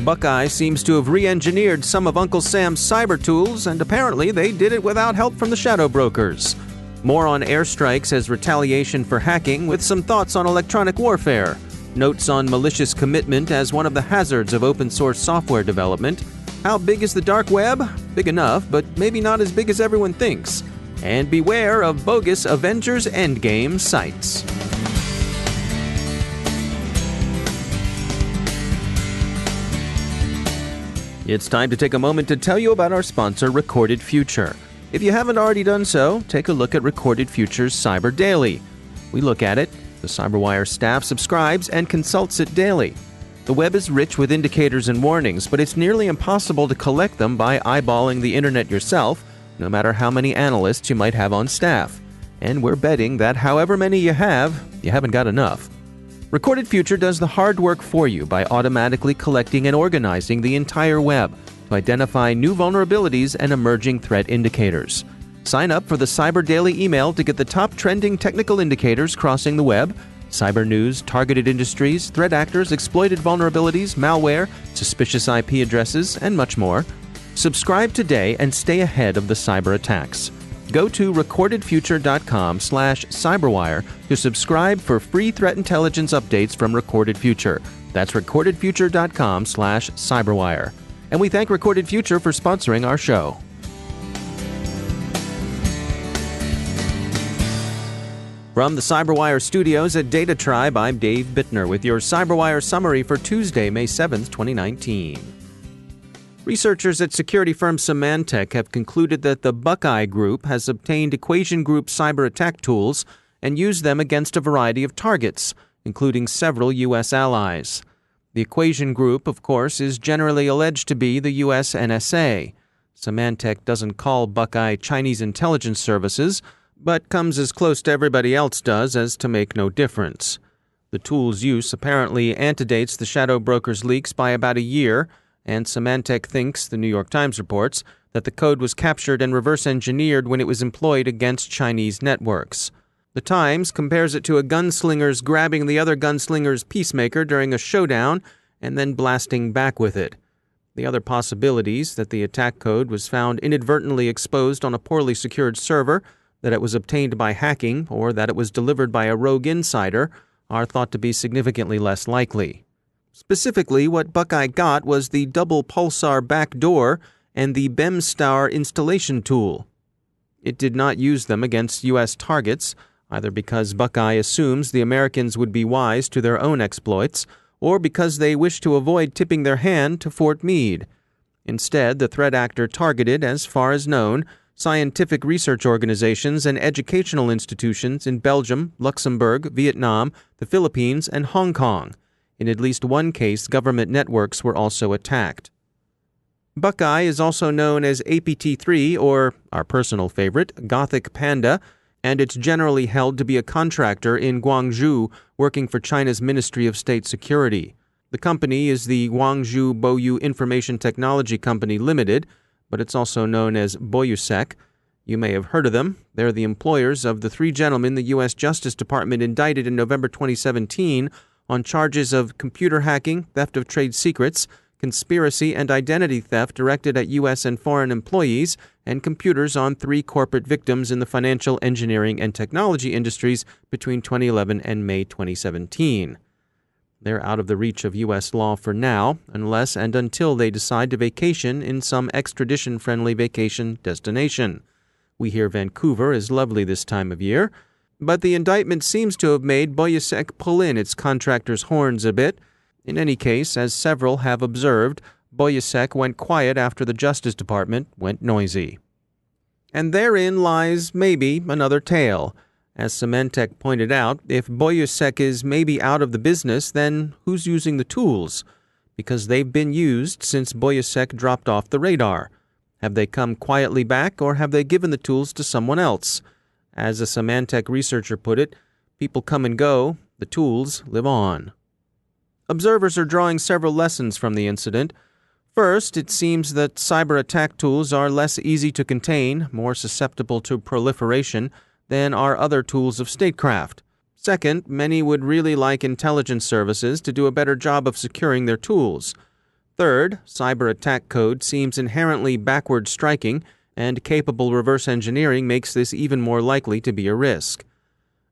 Buckeye seems to have re-engineered some of Uncle Sam's cyber tools, and apparently they did it without help from the ShadowBrokers. More on airstrikes as retaliation for hacking, with some thoughts on electronic warfare. Notes on malicious commitment as one of the hazards of open-source software development. How big is the dark web? Big enough, but maybe not as big as everyone thinks. And beware of bogus Avengers Endgame sites. It's time to take a moment to tell you about our sponsor, Recorded Future. If you haven't already done so, take a look at Recorded Future's Cyber Daily. We look at it, the CyberWire staff subscribes and consults it daily. The web is rich with indicators and warnings, but it's nearly impossible to collect them by eyeballing the internet yourself, no matter how many analysts you might have on staff. And we're betting that however many you haven't got enough. Recorded Future does the hard work for you by automatically collecting and organizing the entire web to identify new vulnerabilities and emerging threat indicators. Sign up for the Cyber Daily email to get the top trending technical indicators crossing the web, cyber news, targeted industries, threat actors, exploited vulnerabilities, malware, suspicious IP addresses, and much more. Subscribe today and stay ahead of the cyber attacks. Go to recordedfuture.com/cyberwire to subscribe for free threat intelligence updates from Recorded Future. That's recordedfuture.com/cyberwire. And we thank Recorded Future for sponsoring our show. From the CyberWire studios at Data Tribe, I'm Dave Bittner with your CyberWire summary for Tuesday, May 7th, 2019. Researchers at security firm Symantec have concluded that the Buckeye Group has obtained Equation Group cyber attack tools and used them against a variety of targets, including several U.S. allies. The Equation Group, of course, is generally alleged to be the U.S. NSA. Symantec doesn't call Buckeye Chinese intelligence services, but comes as close to everybody else does as to make no difference. The tool's use apparently antedates the ShadowBrokers leaks by about a year, and Symantec thinks, the New York Times reports, that the code was captured and reverse-engineered when it was employed against Chinese networks. The Times compares it to a gunslinger's grabbing the other gunslinger's peacemaker during a showdown and then blasting back with it. The other possibilities, that the attack code was found inadvertently exposed on a poorly secured server, that it was obtained by hacking, or that it was delivered by a rogue insider, are thought to be significantly less likely. Specifically, what Buckeye got was the double pulsar backdoor and the BEMSTAR installation tool. It did not use them against U.S. targets, either because Buckeye assumes the Americans would be wise to their own exploits, or because they wish to avoid tipping their hand to Fort Meade. Instead, the threat actor targeted, as far as known, scientific research organizations and educational institutions in Belgium, Luxembourg, Vietnam, the Philippines, and Hong Kong. In at least one case, government networks were also attacked. Buckeye is also known as APT3, or, our personal favorite, Gothic Panda, and it's generally held to be a contractor in Guangzhou working for China's Ministry of State Security. The company is the Guangzhou Boyu Information Technology Company Limited, but it's also known as Boyusec. You may have heard of them. They're the employers of the three gentlemen the U.S. Justice Department indicted in November 2017 on charges of computer hacking, theft of trade secrets, conspiracy and identity theft directed at U.S. and foreign employees, and computers on three corporate victims in the financial, engineering, and technology industries between 2011 and May 2017. They're out of the reach of U.S. law for now, unless and until they decide to vacation in some extradition-friendly vacation destination. We hear Vancouver is lovely this time of year, but the indictment seems to have made Boyusec pull in its contractor's horns a bit. In any case, as several have observed, Boyusec went quiet after the Justice Department went noisy. And therein lies, maybe, another tale. As Symantec pointed out, if Boyusec is maybe out of the business, then who's using the tools? Because they've been used since Boyusec dropped off the radar. Have they come quietly back, or have they given the tools to someone else? As a Symantec researcher put it, people come and go, the tools live on. Observers are drawing several lessons from the incident. First, it seems that cyber attack tools are less easy to contain, more susceptible to proliferation, than are other tools of statecraft. Second, many would really like intelligence services to do a better job of securing their tools. Third, cyber attack code seems inherently backward striking, and capable reverse engineering makes this even more likely to be a risk.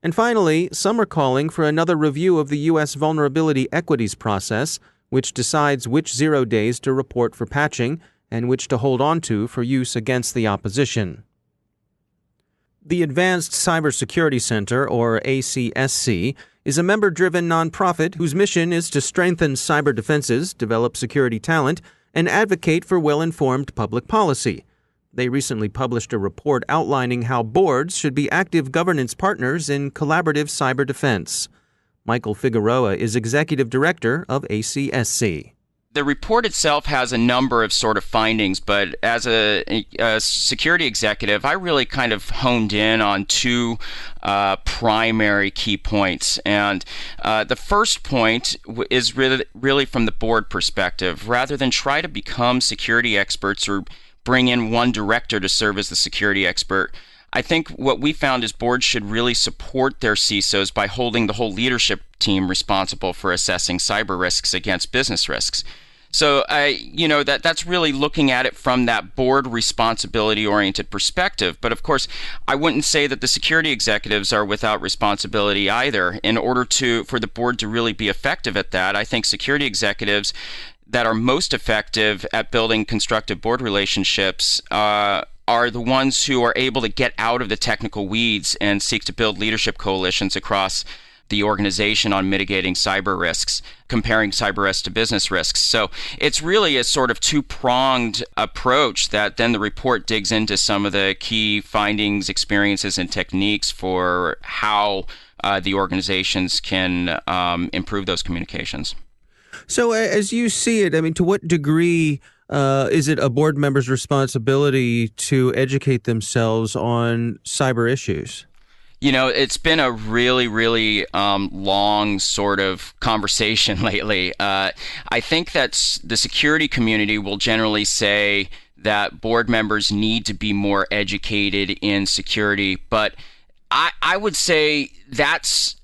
And finally, some are calling for another review of the U.S. vulnerability equities process, which decides which 0 days to report for patching and which to hold on to for use against the opposition. The Advanced Cybersecurity Center, or ACSC, is a member-driven nonprofit whose mission is to strengthen cyber defenses, develop security talent, and advocate for well-informed public policy. They recently published a report outlining how boards should be active governance partners in collaborative cyber defense. Michael Figueroa is executive director of ACSC. The report itself has a number of sort of findings, but as a security executive, I really kind of honed in on two primary key points. And the first point is really from the board perspective. Rather than try to become security experts or bring in one director to serve as the security expert, I think what we found is boards should really support their CISOs by holding the whole leadership team responsible for assessing cyber risks against business risks. So, that's really looking at it from that board responsibility-oriented perspective. But of course, I wouldn't say that the security executives are without responsibility either. In order for the board to really be effective at that, I think security executives that are most effective at building constructive board relationships are the ones who are able to get out of the technical weeds and seek to build leadership coalitions across the organization on mitigating cyber risks, comparing cyber risks to business risks. So it's really a sort of two-pronged approach that then the report digs into some of the key findings, experiences, and techniques for how the organizations can improve those communications. So as you see it, I mean, to what degree is it a board member's responsibility to educate themselves on cyber issues? You know, it's been a really, really long sort of conversation lately. I think that the security community will generally say that board members need to be more educated in security, but I would say that's,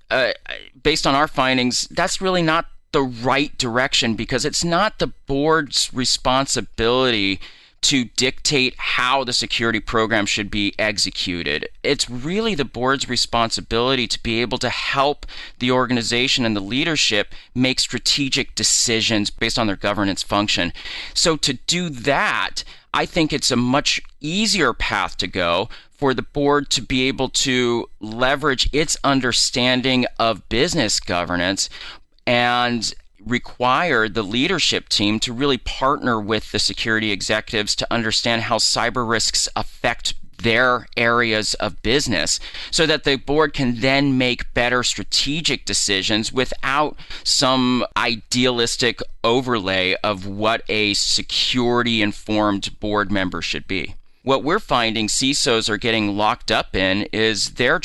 based on our findings, that's really not the right direction, because it's not the board's responsibility to dictate how the security program should be executed. It's really the board's responsibility to be able to help the organization and the leadership make strategic decisions based on their governance function. So to do that, I think it's a much easier path to go for the board to be able to leverage its understanding of business governance and require the leadership team to really partner with the security executives to understand how cyber risks affect their areas of business, so that the board can then make better strategic decisions without some idealistic overlay of what a security-informed board member should be. What we're finding CISOs are getting locked up in is they're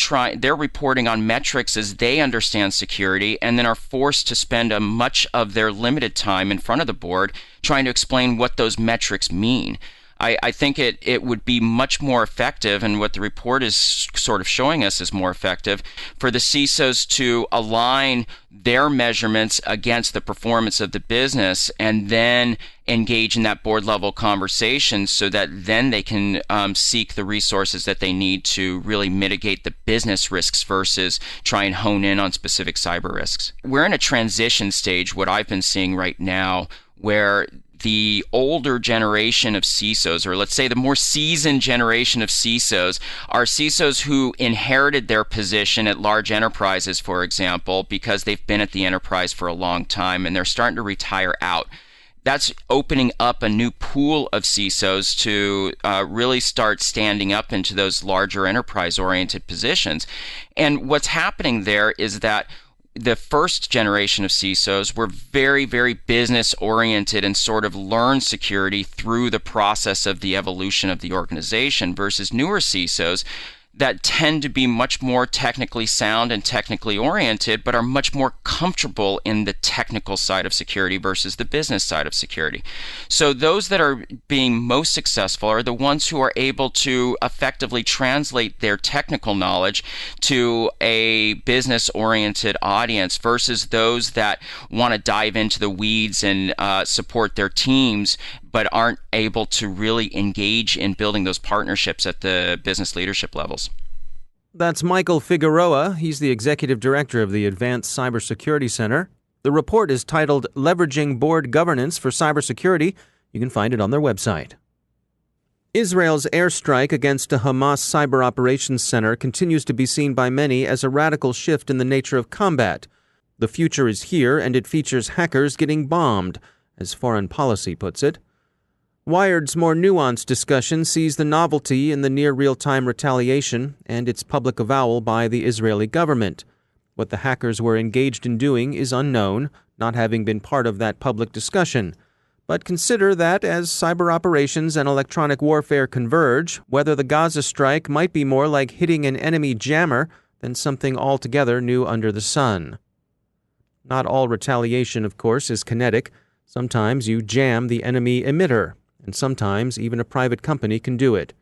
reporting on metrics as they understand security, and then are forced to spend much of their limited time in front of the board trying to explain what those metrics mean. I think it would be much more effective, and what the report is sort of showing us is more effective, for the CISOs to align their measurements against the performance of the business and then engage in that board level conversation, so that then they can seek the resources that they need to really mitigate the business risks versus try and hone in on specific cyber risks. We're in a transition stage, what I've been seeing right now, where the older generation of CISOs, or let's say the more seasoned generation of CISOs, are CISOs who inherited their position at large enterprises, for example, because they've been at the enterprise for a long time and they're starting to retire out. That's opening up a new pool of CISOs to really start standing up into those larger enterprise-oriented positions. And what's happening there is that the first generation of CISOs were very, very business-oriented and sort of learned security through the process of the evolution of the organization, versus newer CISOs, that tend to be much more technically sound and technically oriented, but are much more comfortable in the technical side of security versus the business side of security. So those that are being most successful are the ones who are able to effectively translate their technical knowledge to a business-oriented audience versus those that want to dive into the weeds and support their teams but aren't able to really engage in building those partnerships at the business leadership levels. That's Michael Figueroa. He's the executive director of the Advanced Cybersecurity Center. The report is titled Leveraging Board Governance for Cybersecurity. You can find it on their website. Israel's airstrike against a Hamas cyber operations center continues to be seen by many as a radical shift in the nature of combat. The future is here, and it features hackers getting bombed, as Foreign Policy puts it. Wired's more nuanced discussion sees the novelty in the near real-time retaliation and its public avowal by the Israeli government. What the hackers were engaged in doing is unknown, not having been part of that public discussion. But consider that as cyber operations and electronic warfare converge, whether the Gaza strike might be more like hitting an enemy jammer than something altogether new under the sun. Not all retaliation, of course, is kinetic. Sometimes you jam the enemy emitter, and sometimes even a private company can do it.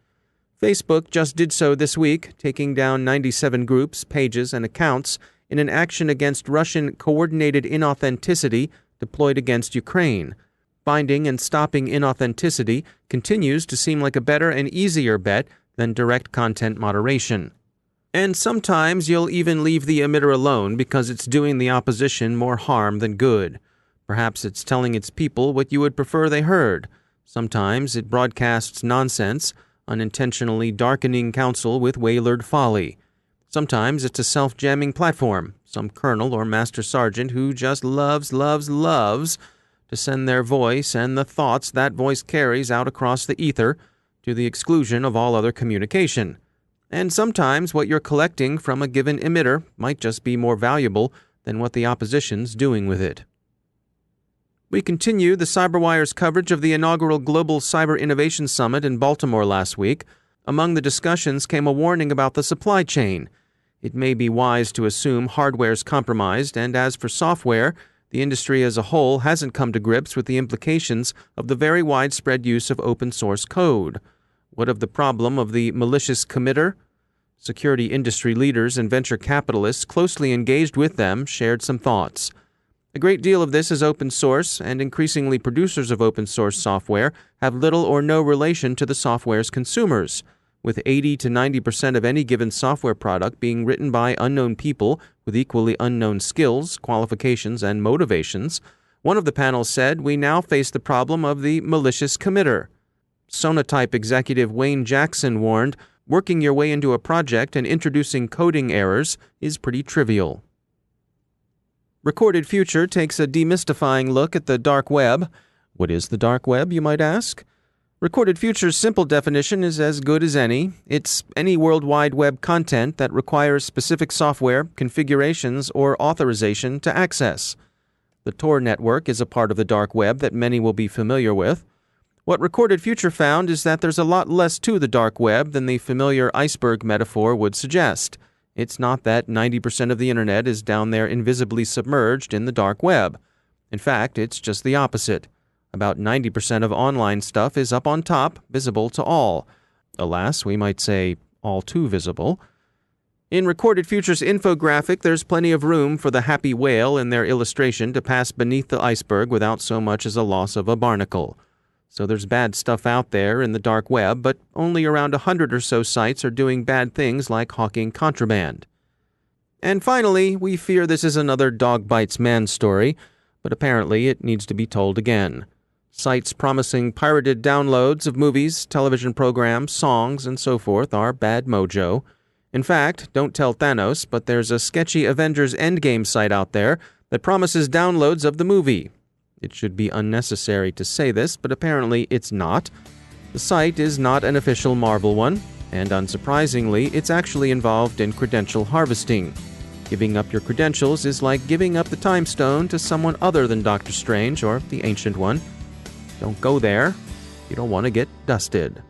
Facebook just did so this week, taking down 97 groups, pages, and accounts in an action against Russian coordinated inauthenticity deployed against Ukraine. Finding and stopping inauthenticity continues to seem like a better and easier bet than direct content moderation. And sometimes you'll even leave the emitter alone because it's doing the opposition more harm than good. Perhaps it's telling its people what you would prefer they heard. Sometimes it broadcasts nonsense, unintentionally darkening counsel with wayward folly. Sometimes it's a self-jamming platform, some colonel or master sergeant who just loves to send their voice and the thoughts that voice carries out across the ether to the exclusion of all other communication. And sometimes what you're collecting from a given emitter might just be more valuable than what the opposition's doing with it. We continue the CyberWire's coverage of the inaugural Global Cyber Innovation Summit in Baltimore last week. Among the discussions came a warning about the supply chain. It may be wise to assume hardware's compromised, and as for software, the industry as a whole hasn't come to grips with the implications of the very widespread use of open-source code. What of the problem of the malicious committer? Security industry leaders and venture capitalists closely engaged with them shared some thoughts. A great deal of this is open source, and increasingly producers of open source software have little or no relation to the software's consumers, with 80 to 90% of any given software product being written by unknown people with equally unknown skills, qualifications, and motivations. One of the panels said, "We now face the problem of the malicious committer." Sonatype executive Wayne Jackson warned, "Working your way into a project and introducing coding errors is pretty trivial." Recorded Future takes a demystifying look at the dark web. What is the dark web, you might ask? Recorded Future's simple definition is as good as any. It's any World Wide Web content that requires specific software, configurations, or authorization to access. The Tor network is a part of the dark web that many will be familiar with. What Recorded Future found is that there's a lot less to the dark web than the familiar iceberg metaphor would suggest. It's not that 90% of the internet is down there invisibly submerged in the dark web. In fact, it's just the opposite. About 90% of online stuff is up on top, visible to all. Alas, we might say, all too visible. In Recorded Future's infographic, there's plenty of room for the happy whale in their illustration to pass beneath the iceberg without so much as a loss of a barnacle. So there's bad stuff out there in the dark web, but only around 100 or so sites are doing bad things like hawking contraband. And finally, we fear this is another dog bites man story, but apparently it needs to be told again. Sites promising pirated downloads of movies, television programs, songs, and so forth are bad mojo. In fact, don't tell Thanos, but there's a sketchy Avengers Endgame site out there that promises downloads of the movie. It should be unnecessary to say this, but apparently it's not. The site is not an official Marvel one, and unsurprisingly, it's actually involved in credential harvesting. Giving up your credentials is like giving up the time stone to someone other than Doctor Strange or the Ancient One. Don't go there. You don't want to get dusted.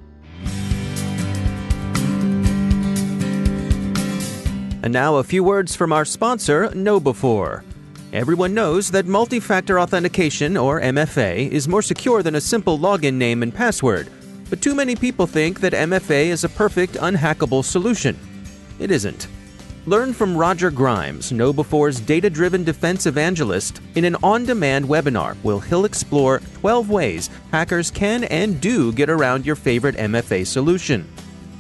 And now a few words from our sponsor, Dufour. Everyone knows that multi-factor authentication, or MFA, is more secure than a simple login name and password. But too many people think that MFA is a perfect, unhackable solution. It isn't. Learn from Roger Grimes, Dufour's data-driven defense evangelist, in an on-demand webinar where he'll explore 12 ways hackers can and do get around your favorite MFA solution.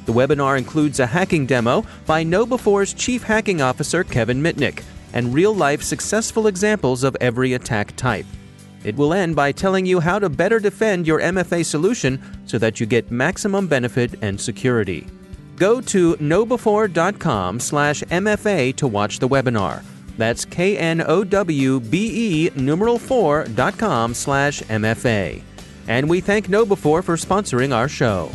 The webinar includes a hacking demo by Dufour's Chief Hacking Officer Kevin Mitnick and real-life successful examples of every attack type. It will end by telling you how to better defend your MFA solution so that you get maximum benefit and security. Go to knowbefore.com/MFA to watch the webinar. That's knowbe4.com/MFA. And we thank Dufour for sponsoring our show.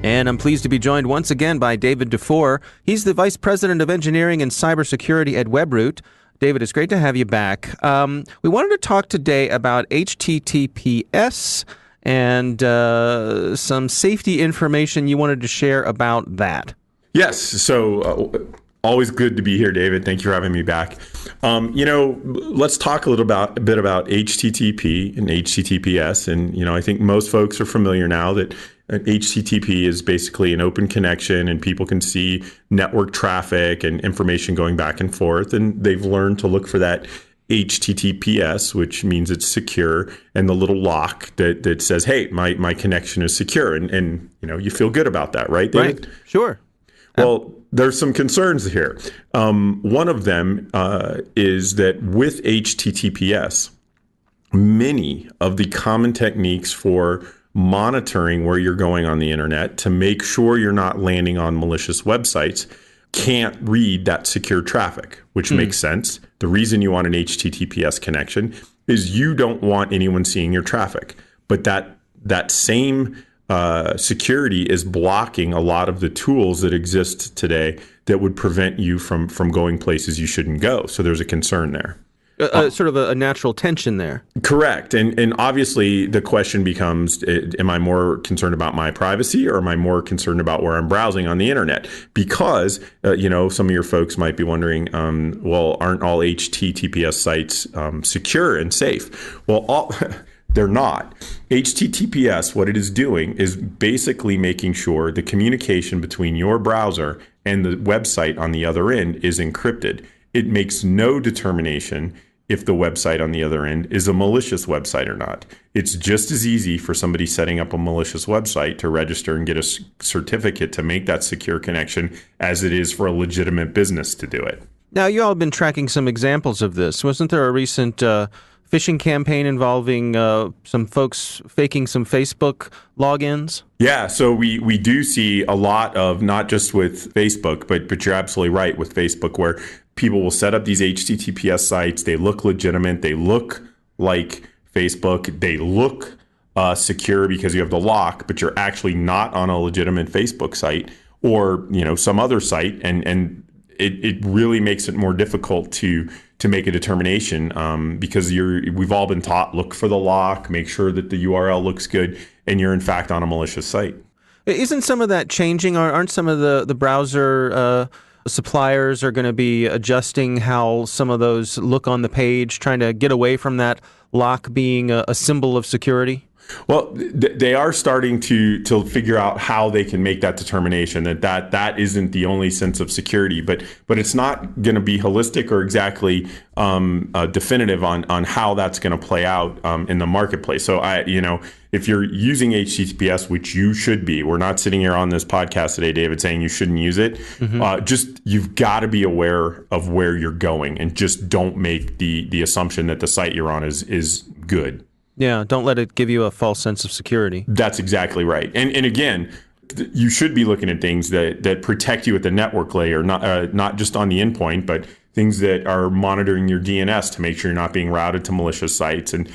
And I'm pleased to be joined once again by David Dufour. He's the Vice President of Engineering and Cybersecurity at Webroot. David, it's great to have you back. We wanted to talk today about HTTPS and some safety information you wanted to share about that. Yes. So always good to be here, David. Thank you for having me back. Let's talk a little bit about HTTP and HTTPS. And, I think most folks are familiar now that HTTP is basically an open connection and people can see network traffic and information going back and forth. And they've learned to look for that HTTPS, which means it's secure, and the little lock that says, hey, my connection is secure. And you feel good about that, right, David? Right. Sure. Well, there's some concerns here. One of them is that with HTTPS, many of the common techniques for monitoring where you're going on the internet to make sure you're not landing on malicious websites can't read that secure traffic, which makes sense. The reason you want an HTTPS connection is you don't want anyone seeing your traffic. But that same security is blocking a lot of the tools that exist today that would prevent you from going places you shouldn't go. So there's a concern there. Sort of a natural tension there. Correct. And obviously the question becomes, am I more concerned about my privacy or am I more concerned about where I'm browsing on the internet? Because, some of your folks might be wondering, well, aren't all HTTPS sites secure and safe? Well, they're not. HTTPS, what it is doing is basically making sure the communication between your browser and the website on the other end is encrypted. It makes no determination if the website on the other end is a malicious website or not. It's just as easy for somebody setting up a malicious website to register and get a certificate to make that secure connection as it is for a legitimate business to do it. Now, you all have been tracking some examples of this. Wasn't there a recent phishing campaign involving some folks faking some Facebook logins? Yeah, so we do see a lot of, not just with Facebook, but you're absolutely right with Facebook, where people will set up these HTTPS sites. They look legitimate. They look like Facebook. They look secure because you have the lock, but you're actually not on a legitimate Facebook site or some other site, and it really makes it more difficult to make a determination because we've all been taught, look for the lock, make sure that the URL looks good, and you're in fact on a malicious site. Isn't some of that changing? Aren't some of the browser suppliers are going to be adjusting how some of those look on the page, trying to get away from that lock being a symbol of security? Well, they are starting to figure out how they can make that determination that isn't the only sense of security, but it's not going to be holistic or exactly definitive on how that's going to play out in the marketplace. So if you're using HTTPS, which you should be, we're not sitting here on this podcast today, David, saying you shouldn't use it. You've got to be aware of where you're going and just don't make the assumption that the site you're on is good. Yeah, don't let it give you a false sense of security. That's exactly right. And again, you should be looking at things that protect you at the network layer, not just on the endpoint, but things that are monitoring your DNS to make sure you're not being routed to malicious sites and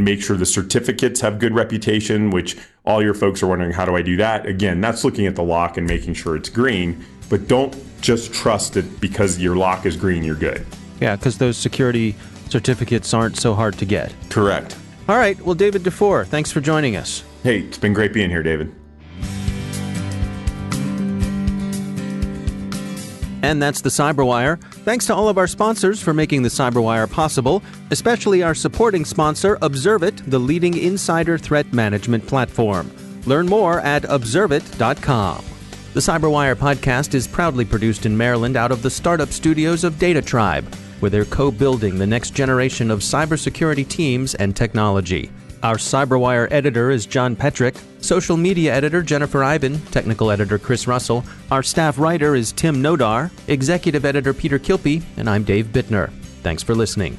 make sure the certificates have good reputation, which all your folks are wondering, how do I do that? Again, that's looking at the lock and making sure it's green, but don't just trust it because your lock is green, you're good. Yeah, because those security certificates aren't so hard to get. Correct. All right. Well, David Dufour, thanks for joining us. Hey, it's been great being here, David. And that's the CyberWire. Thanks to all of our sponsors for making the CyberWire possible, especially our supporting sponsor, Observit, the leading insider threat management platform. Learn more at observit.com. The CyberWire podcast is proudly produced in Maryland out of the startup studios of Data Tribe, where they're co-building the next generation of cybersecurity teams and technology. Our CyberWire editor is John Petrick, social media editor Jennifer Iben, technical editor Chris Russell, our staff writer is Tim Nodar, executive editor Peter Kilpie, and I'm Dave Bittner. Thanks for listening.